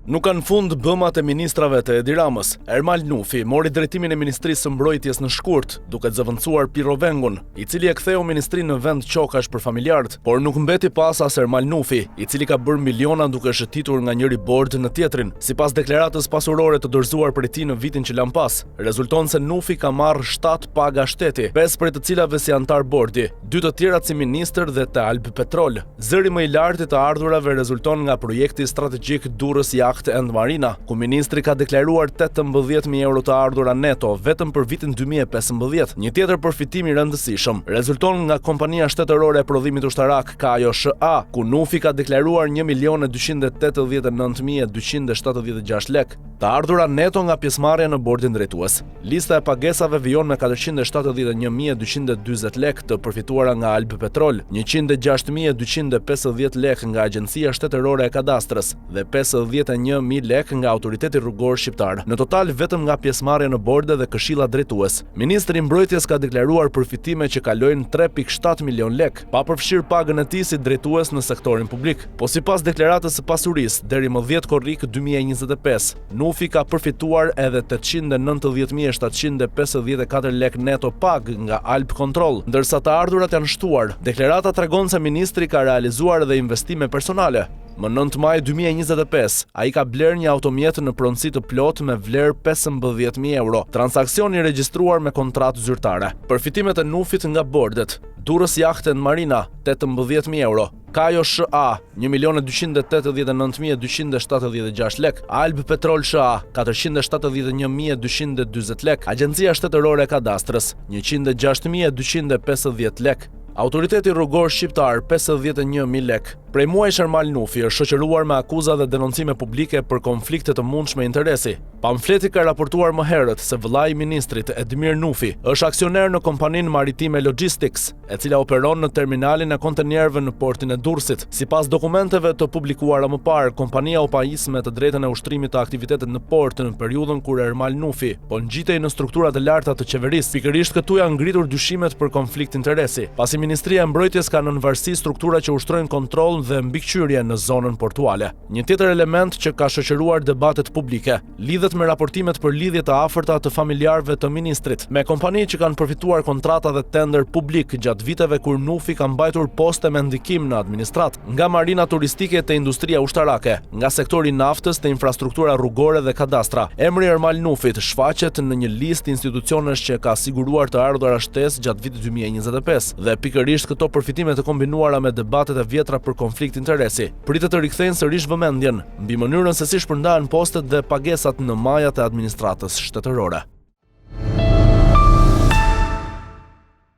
Nuk kanë fund bëmat e ministrave të Edi Ramës. Ermal Nufi mori drejtimin e Ministrisë së Mbrojtjes në shkurt, duke zëvendësuar Pirovengun, i cili e ktheu ministrinë në vend qokash për familjarët, por nuk mbeti pas as Ermal Nufi, i cili ka bërë miliona duke shëtitur nga njëri bord në tjetrin. Sipas deklaratës pasurore të dorëzuar prej tij në vitin që lan pas, rezulton se Nufi ka marrë 7 paga shteti, 5 prej të cilave si antar bordi, 2 të tjerat si ministër dhe te Albpetrol. Zëri më i lartë të ardhurave rezulton nga projekti strategjik Durrës and Marina, ku ministri ka deklaruar 18.000 euro të ardhura neto vetëm për vitin 2015. Një tjetër përfitim i rëndësishëm rezulton nga kompania shtetërore e prodhimit ushtarak Kajo SHA, ku Nufi ka deklaruar 1.289.276 lek. Të ardhura neto nga pjesëmarrja në bordin drejtues. Lista e pagesave vijon me 471.240 lek të përfituara nga Albpetrol, 106.250 lek nga Agjencia Shtetërore e Kadastrës dhe 51.000 lek nga Autoriteti Rrugor Shqiptar. Në total vetëm nga pjesëmarrja në borde dhe këshilla drejtues. Ministri i Mbrojtjes ka deklaruar përfitime që kalojnë 3.7 milion lek, pa përfshirë pagën e tij si drejtues në sektorin publik. Po sipas deklaratës së pasurisë, deri më 10 korrik 2025, Nufi ka përfituar edhe 890.754 lek neto pag nga Alp Control, ndërsa të ardhurat janë shtuar. Deklarata tregon se ministri ka realizuar edhe investime personale. Më 9 maj 2025, ai ka bler një automjet në pronësi të plot me vlerë 15.000 euro, transaksion i regjistruar me kontratë zyrtare. Përfitimet e Nufit nga bordet: Durrës and Marina 18.000 euro, Kajo SHA 1.289.276 lek, Albpetrol SHA 471.240 lek, Agjencia Shtetërore e Kadastrës 106.250 lek, Autoriteti Rrugor Shqiptar 51.000 lek. Prej muajsh Ermal Nufi është shoqëruar me akuza dhe denoncime publike për konflikte të mundshme interesi. Pamfleti ka raportuar më herët se vëllai i ministrit Edmir Nufi është aksioner në kompaninë Maritime Logistics, e cila operon në terminalin e kontenerëve në portin e Durrësit. Sipas dokumenteve të publikuara më parë, kompania u pajis me të drejtën e ushtrimit të aktivitetit në port në periudhën kur Ermal Nufi po ngjitej në strukturat e larta të qeverisë. Pikërisht këtu janë ngritur dyshimet për konflikt interesi, pasi Ministria e Mbrojtjes ka nënvarësi struktura që ushtrojnë kontroll dhe mbikëqyrje në zonën portuale. Një tjetër element që ka shoqëruar debatet publike lidhet me raportimet për lidhje të afërta të familjarëve të ministrit me kompani që kanë përfituar kontrata dhe tender publik gjatë viteve kur Nufi ka mbajtur poste me ndikim në administrat, nga marina turistike te industria ushtarake, nga sektori naftës te infrastruktura rrugore dhe kadastra. Emri Ermal Nufit shfaqet në një listë institucionesh që ka siguruar të ardhura shtesë gjatë vitit 2025 dhe pikërisht këto përfitime të kombinuara me debatet e vjetra për konflikt interesi pritet të rikthejnë sërish vëmendjen mbi mënyrën se si shpërndahen postet dhe pagesat në majat e administratës shtetërore.